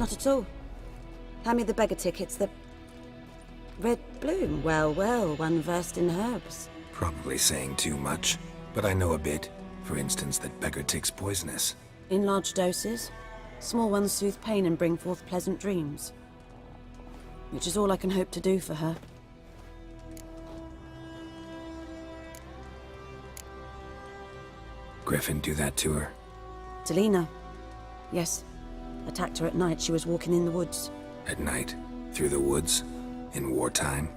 Not at all. Hand me the beggar tickets, the... Red bloom. Well, well, one versed in herbs. Probably saying too much, but I know a bit. For instance, that beggar tick's poisonous. In large doses. Small ones soothe pain and bring forth pleasant dreams. Which is all I can hope to do for her. Griffin do that to her? Delina. Yes. Attacked her at night. She was walking in the woods. At night? Through the woods? In wartime?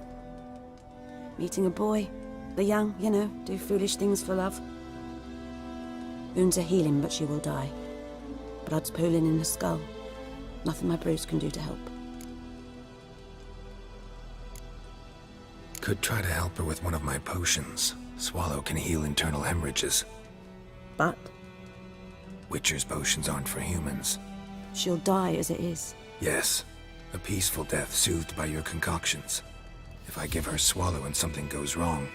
Meeting a boy. The young, you know, do foolish things for love. Wounds are healing, but she will die. Blood's pooling in her skull. Nothing my bruise can do to help. Could try to help her with one of my potions. Swallow can heal internal hemorrhages. But? Witcher's potions aren't for humans. She'll die as it is. Yes. A peaceful death soothed by your concoctions. If I give her Swallow and something goes wrong,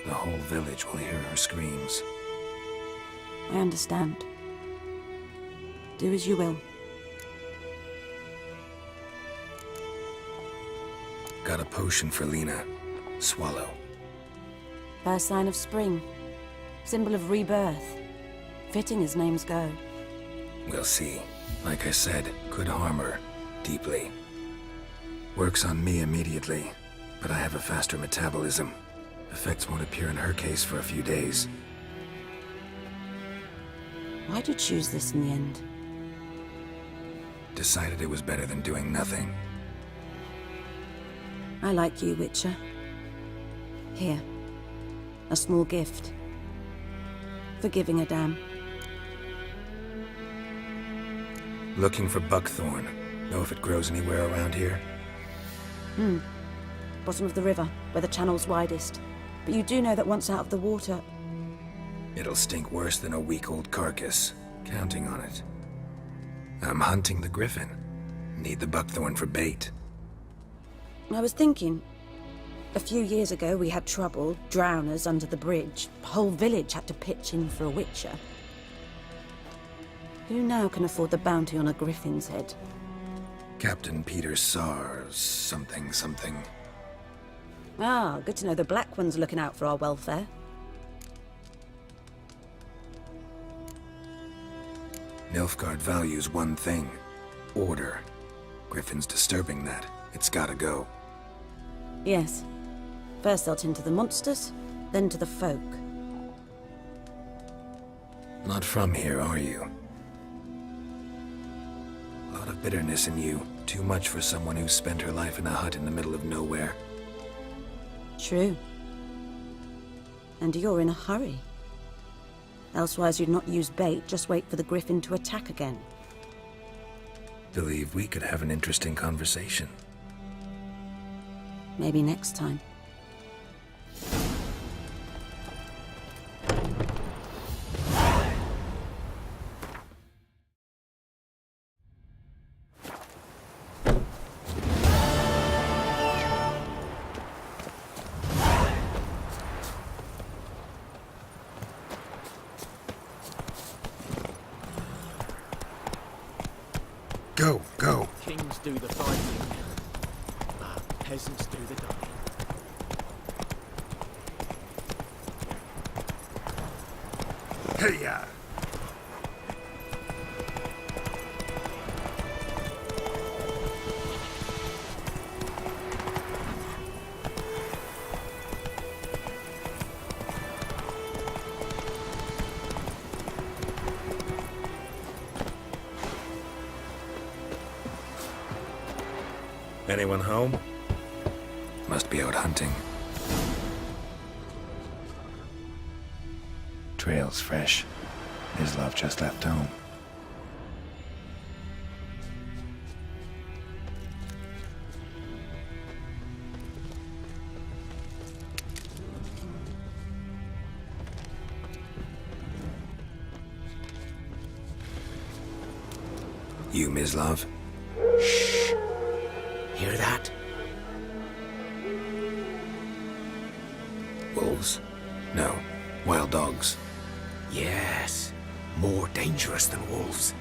the whole village will hear her screams. I understand. Do as you will. Got a potion for Lena. Swallow. First sign of spring. Symbol of rebirth. Fitting as names go. We'll see. Like I said, could harm her. Deeply. Works on me immediately, but I have a faster metabolism. Effects won't appear in her case for a few days. Why'd you choose this in the end? Decided it was better than doing nothing. I like you, Witcher. Here. A small gift. For giving a damn. Looking for buckthorn. Know if it grows anywhere around here? Bottom of the river, where the channel's widest. But you do know that once out of the water... It'll stink worse than a week-old carcass. Counting on it. I'm hunting the griffin. Need the buckthorn for bait. I was thinking... A few years ago we had trouble, drowners under the bridge. The whole village had to pitch in for a witcher. Who now can afford the bounty on a griffin's head? Captain Peter Sars, something. Ah, good to know the Black One's looking out for our welfare. Nilfgaard values one thing. Order. Griffin's disturbing that. It's gotta go. Yes. First they'll tend to the monsters, then to the folk. Not from here, are you? A lot of bitterness in you. Too much for someone who spent her life in a hut in the middle of nowhere. True. And you're in a hurry. Elsewise you'd not use bait, just wait for the griffin to attack again. Believe we could have an interesting conversation. Maybe next time. Go! Kings do the fighting, peasants do the dying. Hey-ya! Anyone home? Must be out hunting. Trail's fresh. Islov just left home. You, Mislav? Shh! Hear that? Wolves? No. Wild dogs. Yes. More dangerous than wolves.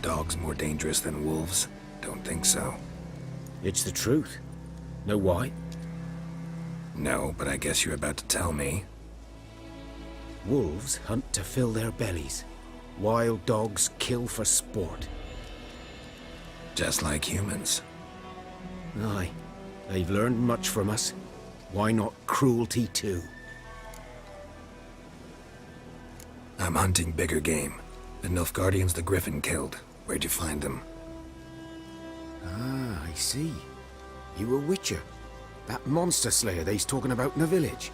dogs more dangerous than wolves? Don't think so. It's the truth. Know why? No, but I guess you're about to tell me. Wolves hunt to fill their bellies. Wild dogs kill for sport. Just like humans. Aye, they've learned much from us. Why not cruelty too? I'm hunting bigger game. The Nilfgaardians the Griffin killed. Where'd you find them? Ah, I see. You a witcher. That monster slayer they's talking about in the village.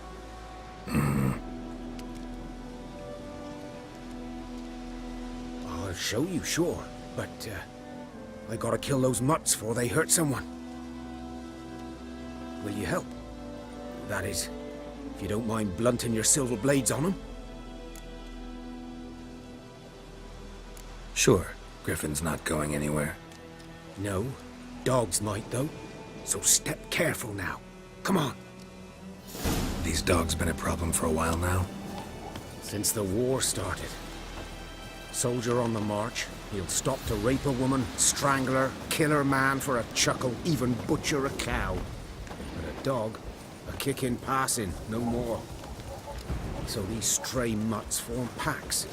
I'll show you, sure. But, I gotta kill those mutts before they hurt someone. Will you help? That is, if you don't mind blunting your silver blades on them. Sure. Griffin's not going anywhere. No, dogs might though. So step careful now. Come on. These dogs been a problem for a while now? Since the war started. Soldier on the march, he'll stop to rape a woman, strangle her, kill her man for a chuckle, even butcher a cow. But a dog, a kick in passing, no more. So these stray mutts form packs.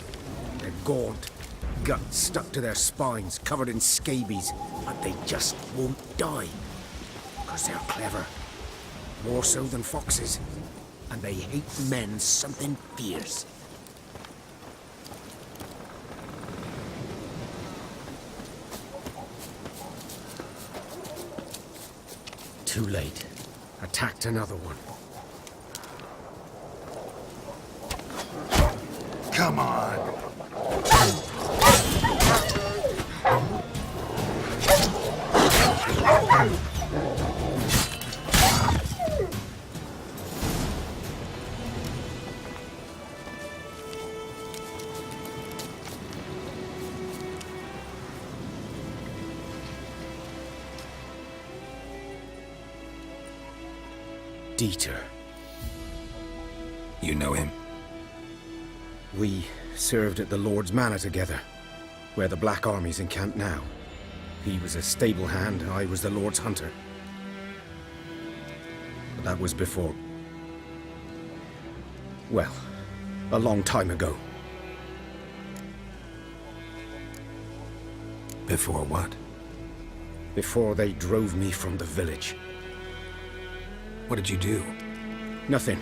They're gaunt, guts stuck to their spines, covered in scabies, but they just won't die. Because they're clever. More so than foxes. And they hate men something fierce. Too late. Attacked another one. Come on! Dieter. You know him? We served at the Lord's Manor together, where the Black Army's encamped now. He was a stable hand, I was the Lord's hunter. But that was before... well, a long time ago. Before what? Before they drove me from the village. What did you do? Nothing.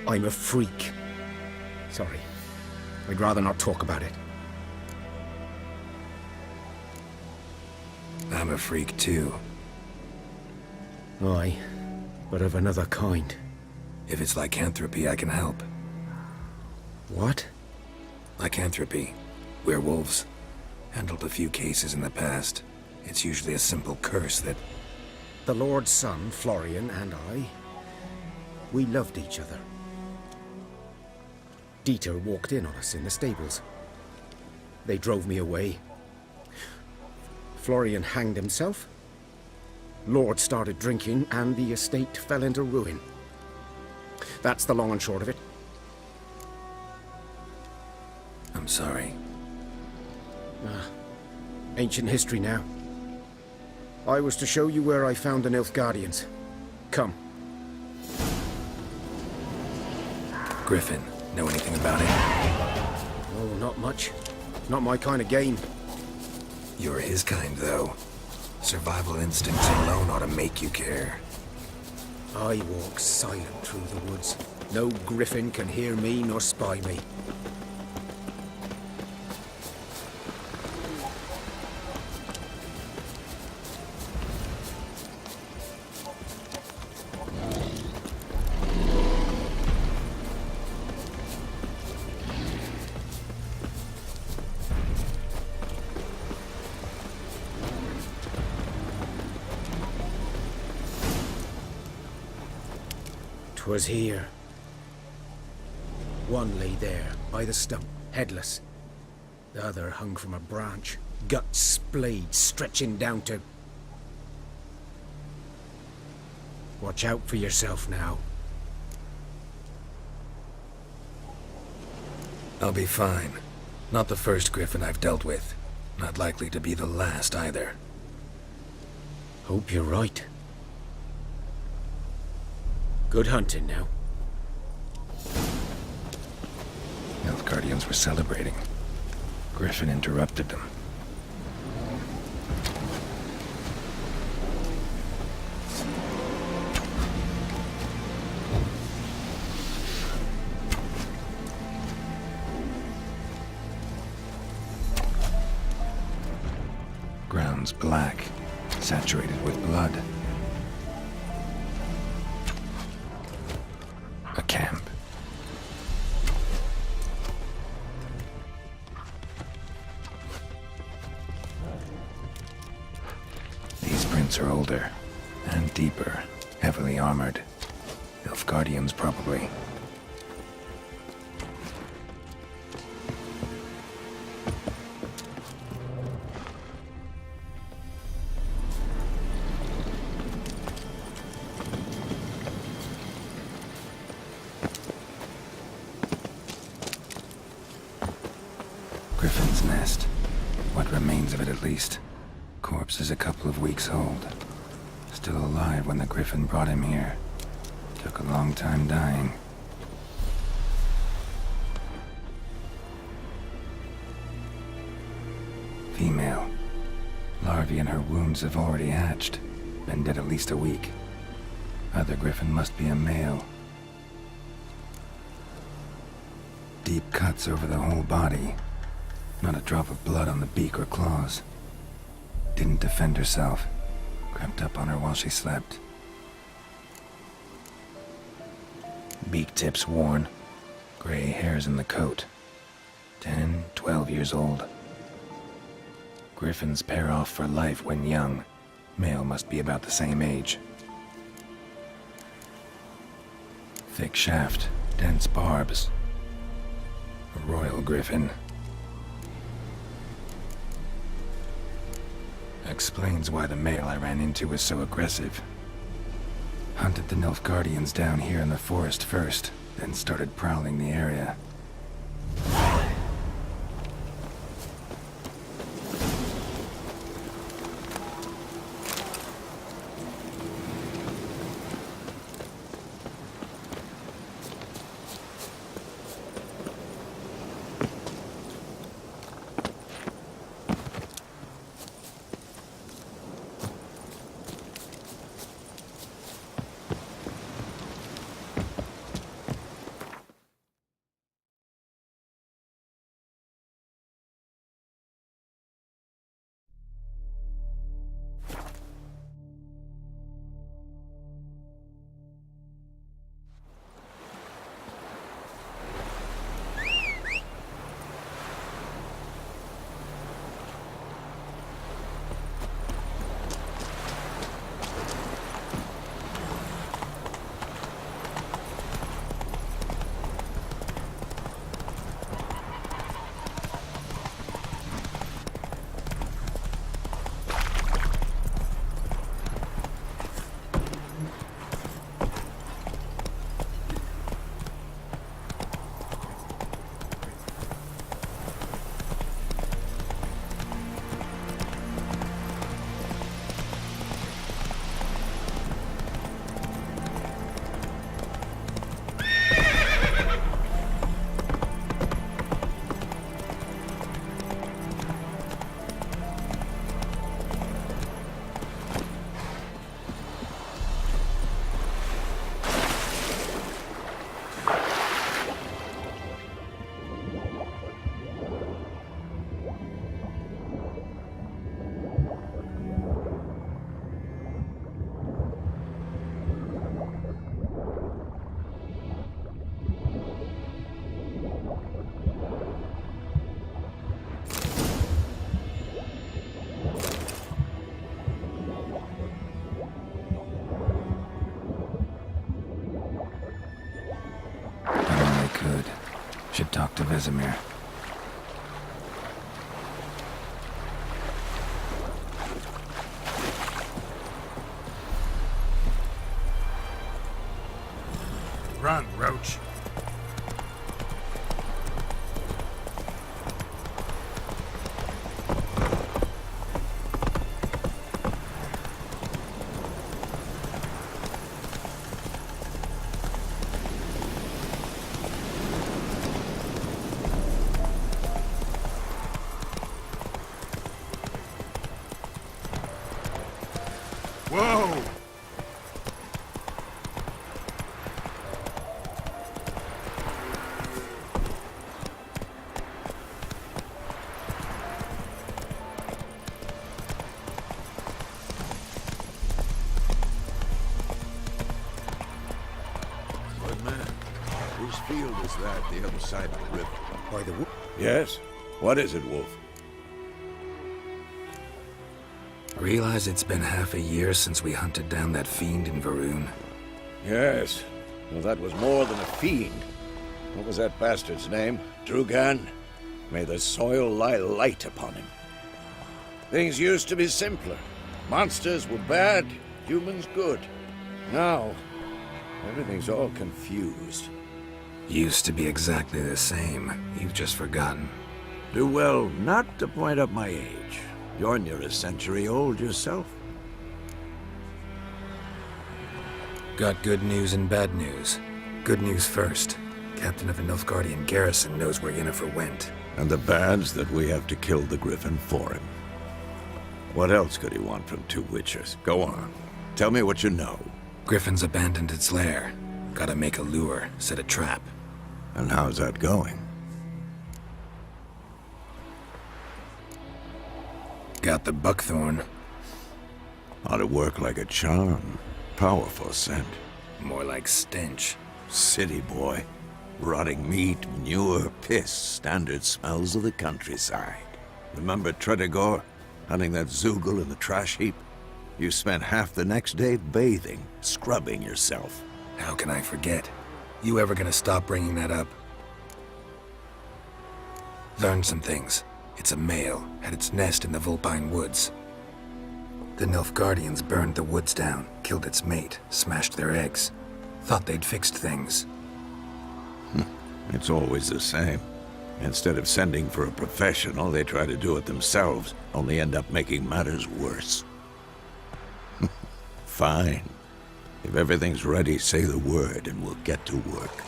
I'm a freak. Sorry. I'd rather not talk about it. I'm a freak too. Aye, but of another kind. If it's lycanthropy, I can help. What? Lycanthropy. Werewolves. Handled a few cases in the past. It's usually a simple curse that... The Lord's son, Florian, and I, we loved each other. Dieter walked in on us in the stables. They drove me away. Florian hanged himself. Lord started drinking, and the estate fell into ruin. That's the long and short of it. I'm sorry. Ancient history now. I was to show you where I found the Nilfgaardians. Come. Griffin, know anything about it? Oh, not much. Not my kind of game. You're his kind, though. Survival instincts alone ought to make you care. I walk silent through the woods. No griffin can hear me nor spy me. Was here. One lay there, by the stump, headless. The other hung from a branch, guts splayed, stretching down to... Watch out for yourself now. I'll be fine. Not the first Griffin I've dealt with. Not likely to be the last either. Hope you're right. Good hunting now. Nilfgaardians were celebrating. Griffin interrupted them. Ground's black, saturated with blood. A camp. These prints are older and deeper, heavily armored. Nilfgaardians, probably. Griffin's nest. What remains of it, at least. Corpse is a couple of weeks old. Still alive when the Griffin brought him here. Took a long time dying. Female. Larvae in her wounds have already hatched. Been dead at least a week. Other Griffin must be a male. Deep cuts over the whole body. Not a drop of blood on the beak or claws. Didn't defend herself. Crept up on her while she slept. Beak tips worn. Gray hairs in the coat. 10, 12 years old. Griffins pair off for life when young. Male must be about the same age. Thick shaft, dense barbs. A royal griffin. Explains why the male I ran into was so aggressive. Hunted the Nilfgaardians down here in the forest first, then started prowling the area. Should talk to Vesemir. Run, Roach. Whoa! Good man. Whose field is that, the other side of the river? By the wo- Yes? What is it, Wolf? Realize it's been half a year since we hunted down that fiend in Varun. Yes. Well, that was more than a fiend. What was that bastard's name? Drugan? May the soil lie light upon him. Things used to be simpler. Monsters were bad, humans good. Now, everything's all confused. Used to be exactly the same. You've just forgotten. Do well not to point up my age. You're near a century old yourself. Got good news and bad news. Good news first. Captain of the Nilfgaardian garrison knows where Yennefer went. And the bad's that we have to kill the Griffin for him. What else could he want from two Witchers? Go on. Tell me what you know. Griffin's abandoned its lair. Gotta make a lure, set a trap. And how's that going? Got the buckthorn. Ought to work like a charm. Powerful scent. More like stench. City boy. Rotting meat, manure, piss. Standard smells of the countryside. Remember Tredegor? Hunting that Zoogle in the trash heap? You spent half the next day bathing, scrubbing yourself. How can I forget? You ever gonna stop bringing that up? Learned some things. It's a male, had its nest in the Vulpine Woods. The Nilfgaardians burned the woods down, killed its mate, smashed their eggs. Thought they'd fixed things. It's always the same. Instead of sending for a professional, they try to do it themselves, only end up making matters worse. Fine. If everything's ready, say the word and we'll get to work.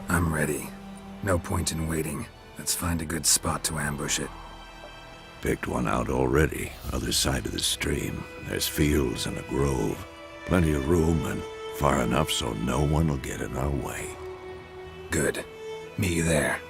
I'm ready. No point in waiting. Let's find a good spot to ambush it. Picked one out already, other side of the stream. There's fields and a grove. Plenty of room and far enough so no one will get in our way. Good. Meet you there.